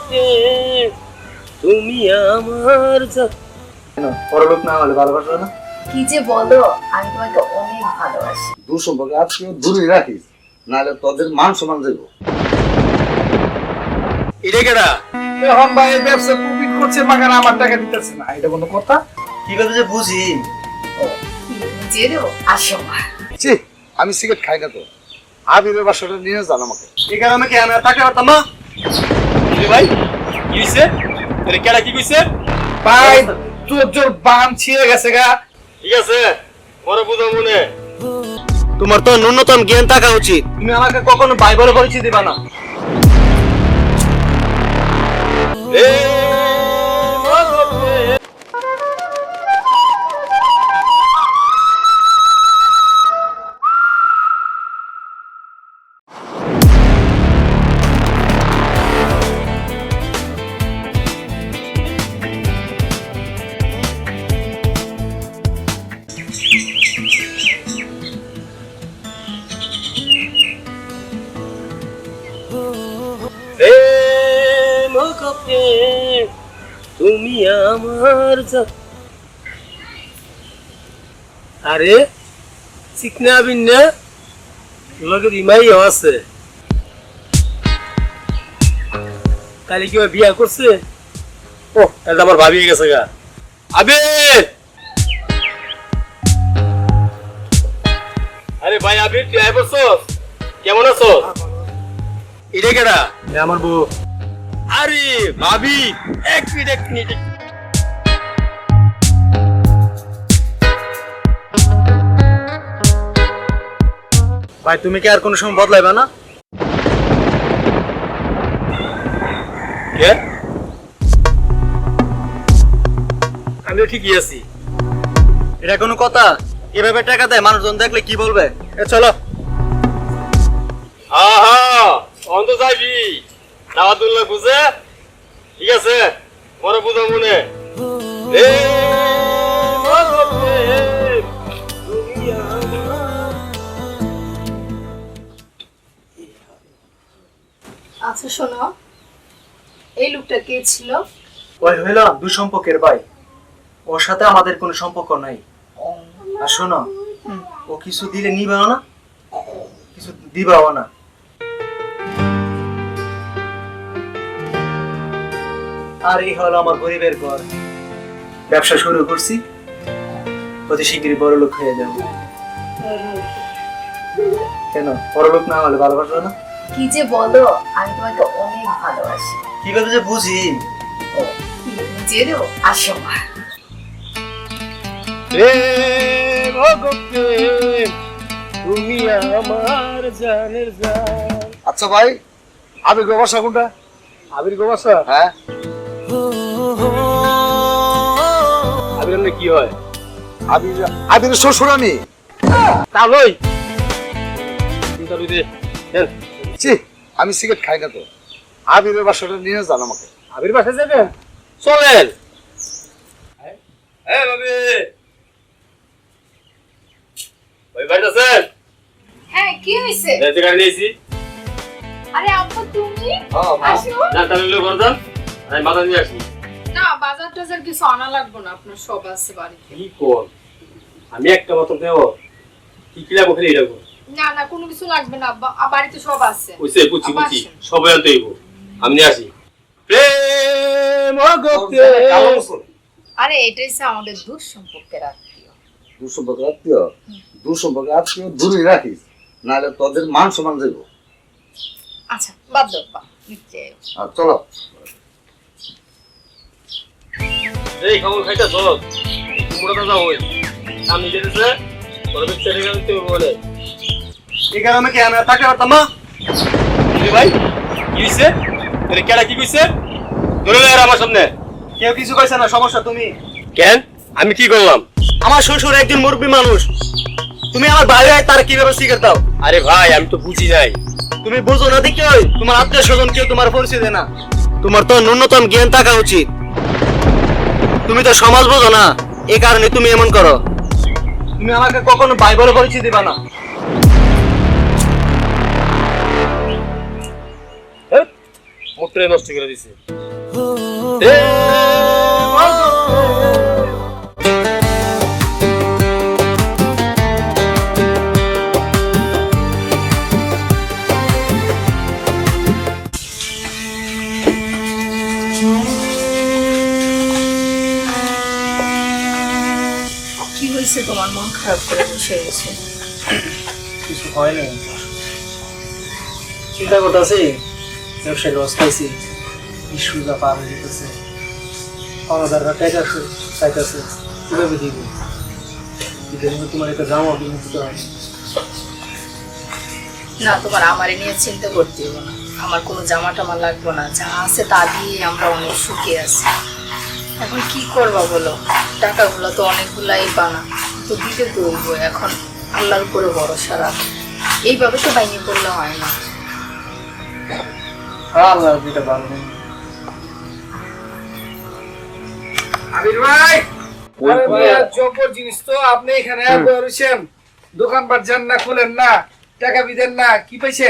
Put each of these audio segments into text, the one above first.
প্রেম তুমি আমার পরলোক না হলে ভালোবাসা না। কি যে বলো, আমি তোমাকে অনেক ভালোবাসি। দূর সম্পর্কে আজকে দূরে রাখিস, নাহলে তোদের মান সম্মান দেব। এটা কেডা? এখন ভাই ব্যবসা প্রফিট করছে, মাগার আমার টাকা দিতেছে না, এটা কোনো কথা? কিভাবে যে বুঝি? জেরো আসো। ছি, আমি সিগারেট খাই না তো। আবিরের বাসাটা নিয়ে যান আমাকে। এই কারণে কি আমি আর থাকতে পারতাম না? ভাই কি হইছে? তোরে কেডা কি কইছে? ভাই তোর বান ছিঁড়ে গেছে গা। ঠিক আছে, বড় বুঝা মনে। তোমার তো ন্যূনতম জ্ঞান থাকা উচিত। তুমি আমাকে কখনো বাইবেল পরিচয় দিবা না। তুমি আমার আরে চিকনা বিন্না লগে রিমাই আছে কালি কি বিয়া করছে? ও এটা আমার ভাবি গেছে গা। আবে আরে ভাই আবে তুই আই বলছো কেমন আছো? এটা কেডা? আমার বউ। আরে ভাবি এক মিনিট ভাই, তুমি কি আর কোনো সময় বদলাইবা না? কে? আমিও ঠিকই আছি। এটা কোনো কথা? এভাবে টাকা দেয় মানুষজন দেখলে কি বলবে? এ চলো। আহা অন্ত যাইবি দাওয়াতুল্লাহ বুঝে? ঠিক আছে, বড় বুঝা মনে। আচ্ছা শোনো, এই লোকটা কে ছিল? ওই হইল দুঃসম্পর্কের ভাই, ওর সাথে আমাদের কোনো সম্পর্ক নাই। আর শোনো, ও কিছু দিলে নিবাও না, কিছু দিবাও না। আর এই হলো আমার গরিবের ঘর। ব্যবসা শুরু করছি, অতি শীঘ্রই বড় লোক হয়ে যাবো। কেন বড় লোক না হলে ভালোবাসা না? কি যে বলো, আমি তোমাকে অনেক ভালোবাসি। কিভাবে যে বুঝি? জেরো আসো। তুমি আমার জানের জান। আচ্ছা ভাই, আবির বাসা কোনটা? আবির গোবাসা? হ্যাঁ, আবির হলে কি হয়? আবিরের শ্বশুর আমি। তা লই চিন্তা লই দে। ছি, আমি সিগারেট খাই না তো। আবিরের বাসাটা নিয়ে যান আমাকে। আবির বাসায় যাবেন? চলেন। হ্যাঁ ভাবি ওই বাড়িতে আছেন? হ্যাঁ, কি হয়েছে? যাইতে গাড়ি নিয়েছি। আরে আপু তুমি মা। আসো। না তাহলে লোক করতাম আমি মাথা নিয়ে আসি। না, বাজার টাজার কিছু আনা লাগবে না, আপনার সব আছে বাড়িতে। কি কর আমি একটা মতো দেব কি কি লাগবো খালি লাগবো? না না, কোনো কিছু লাগবে না, বাড়িতে সব আছে। বুঝছে বুঝছি বুঝছি সবাই আনতে হইব। আমি নিয়ে আসি। প্রেম অগত্যে আরে এটাই আমাদের দূর সম্পর্কের আত্মীয়। দূর সম্পর্কে আত্মীয়? দূর সম্পর্কে আত্মীয় দূরে রাখিস, নাহলে তোদের মান সম্মান দেব। আচ্ছা বাদ দাও, নিচে আর চলো। এই খাবার খাইতা চল কুমড়া দাদা ওই আমি যেতেছে বড় বিচ্ছে রেখে দিতে বলে। এই কারণে কি আমি আর থাকতে পারতাম না? ভাই কি হইছে? তোরে কেডা কি কইছে? ধরে লয় আমার সামনে। কেউ কিছু কইছে না, সমস্যা তুমি। কেন আমি কি করলাম? আমার শ্বশুর একজন মুরব্বী মানুষ, তুমি আমার ভাই তার কিভাবে শিখে দাও? আরে ভাই আমি তো বুঝি নাই। তুমি বুঝো না দেখে তোমার আত্মীয় স্বজন কেউ তোমার পরিচয় দেয় না। তোমার তো ন্যূনতম জ্ঞান থাকা উচিত। তুমি তো সমাজ বোঝো না, এই কারণে তুমি এমন করো। তুমি আমাকে কখনো ভাই বলে পরিচয় দিবা না। মুখটাই নষ্ট করে দিছে। কি হয়েছে তোমার, মন খারাপ করে বসে গেছে? কিছু হয় না, চিন্তা করতেছি ব্যবসায় লস খাইছি, ইস্যুটা পার হয়ে যেতেছে, আমাদেররা টাকা চাইতেছে, কিভাবে দিব? তোমার একটা জামা কিনে দিতে হয় না, তোমার আমারে নিয়ে চিন্তা করতে হবে না। আমার কোনো জামা টামা লাগবে না, যা আছে তা দিয়ে আমরা অনেক সুখে আছি। এখন কি করবা বলো, টাকাগুলো তো অনেকগুলাই বানা, তো দিতে তো হইব। এখন আল্লাহর উপরে ভরসা রাখ, এইভাবে তো বাইরে পড়লে হয় না। আল্লাহ যেটা ভালো নেই। আবির ভাই, আরে ভাই, জবর জিনিস তো। আপনি এখানে বসেন, দোকানপাট যান না, খুলেন না, টাকা বিদেন না, কি পাইছে?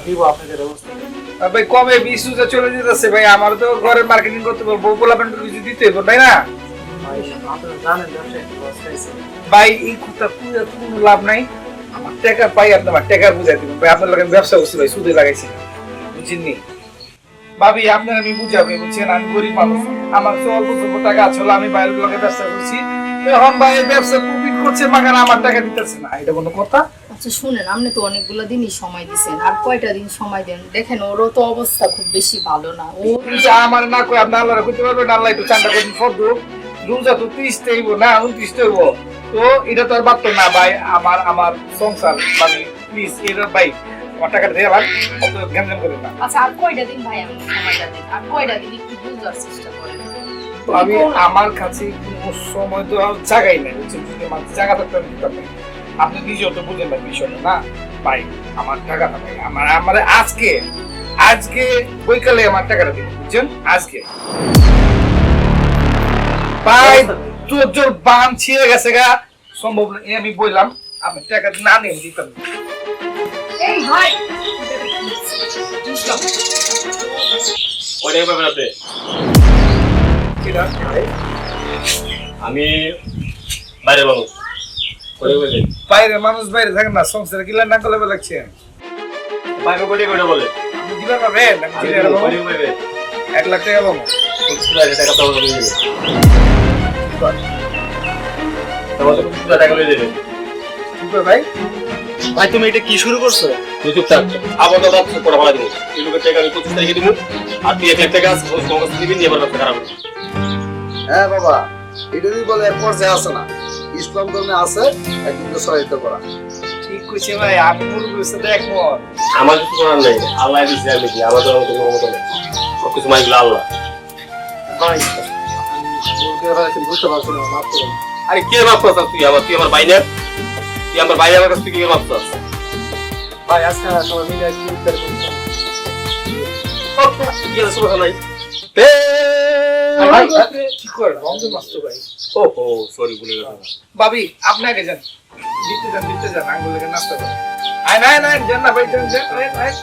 দিব আপনাদের ব্যবস্থা। আর ভাই কমে 20 চলে যেতেছে ভাই, আমার তো ঘরের মার্কেটিং করতে পারবো, পোলাপান কিছু দিতে হবে তাই না আপনারা জানেন ব্যবসায় লস খাইছে। ভাই? এই কথা কোনো লাভ নাই, আমার টাকা পাই, আপনি আমার টাকা বুঝাই দিবেন ভাই। আপনার লাগে ব্যবসা করছি ভাই, সুদে লাগাইছি না, বুঝছেননি ভাবি? আপনার আমি বুঝাবো, বুঝছেন? আমি গরিব মানুষ, আমার তো অল্প স্বল্প টাকা আছে, আমি বাইরের লোকে ব্যবসা করছি, এখন ভাই ব্যবসা প্রফিট করছে, মাগার আমার টাকা দিতেছে না, এটা কোনো কথা? আচ্ছা শুনেন, আপনি তো অনেকগুলো দিনই সময় দিচ্ছেন, আর কয়টা দিন সময় দেন? দেখেন ওরও তো অবস্থা খুব বেশি ভালো না। ও যা আমার না কই আপনি আল্লাহরে কইতে পারবেন, আল্লাহ একটু চান্দা করে ফর্দ রোজা তো 30 হইব না 29 হইব, তো এটা তো আর বাদ না ভাই। আমার সংসার মানে প্লিজ এটা ভাই আমার টাকা দিয়ে আবার অত জ্ঞান করেন না। আচ্ছা আর কয়টা দিন ভাই আমি সময়টা দিন, আর কয়টা দিন একটু বুঝার চেষ্টা করেন। আমি আমার কাছে কোনো সময় তো আর জায়গাই নাই, বুঝছেন? যদি আমার জায়গা থাকতে আমি দিতাম না। আপনি নিজেও তো বুঝেন ভাই বিষয়টা না ভাই। আমার টাকাটা ভাই আমার আজকে বৈকালে আমার টাকাটা দিন, বুঝছেন? আজকে ভাই তোর বান ছিঁড়ে গেছে গা, সম্ভব না। আমি বললাম আমি টাকা না নিয়ে দিতাম না। এই ভাই কয়টা পাবেন আপনি? কিরা ভাই? আমি বাইরে মানুষ, কয়টা পাবেন? বাইরে মানুষ বাইরে থাকেন না, সংসারে কিলা না করলে লাগছে। বাইরে কয়টা বলে? আপনি দিবা পাবেন? আমি আমি দিলে পাবো। কয়টা পাবেন? 1 লাখ টাকা পাবো। 25,000 টাকা তো দিয়ে দেবেন। তাহলে 25,000 টাকা দিয়ে দেবেন। কি কয় ভাই? ভাই তুমি এটা কি শুরু করছো? তুই চুপ থাক, আপাতত আপনি পড়া ভাড়া দিবো, এই লোকের টাকা আমি 25 তারিখে দিব, আর তুই 1 লাখ টাকা কংগ্রেস দিবি, নিয়ে আবার ব্যবসা খারাপ হবে। হ্যাঁ বাবা, এটা যদি বলে এক পর্যায়ে আছে না, ইসলাম ধর্মে আছে একদিনকে সহায়তা করা। ঠিক কইছে ভাই, আমি মুরগি সাথে একমত। আমার কিছু করার নেই, আল্লাহ দিচ্ছে, আমি কি আমার তো কোনো ক্ষমতা নেই, সবকিছু মাইগুলো আল্লাহ। ভাই আমি বুঝতে পারছি না, মাফ করুন। আরে কে মাপ করছিস তুই আমার বাইরে? তুই আমার বাইরে আমার কাছ থেকে মাপ করছিস? ভাই আজকে সবাই মিলে একটু ইফতার করতাম। কি আছে সমস্যা নাই। ভাই কি করে রমজান মাস তো ভাই। ওহো সরি ভুলে গেলাম। ভাবি আপনি আগে যান, দিতে যান আঙ্গুল লেগে নাস্তা করেন। আয় না যান না ভাই, যান আয়।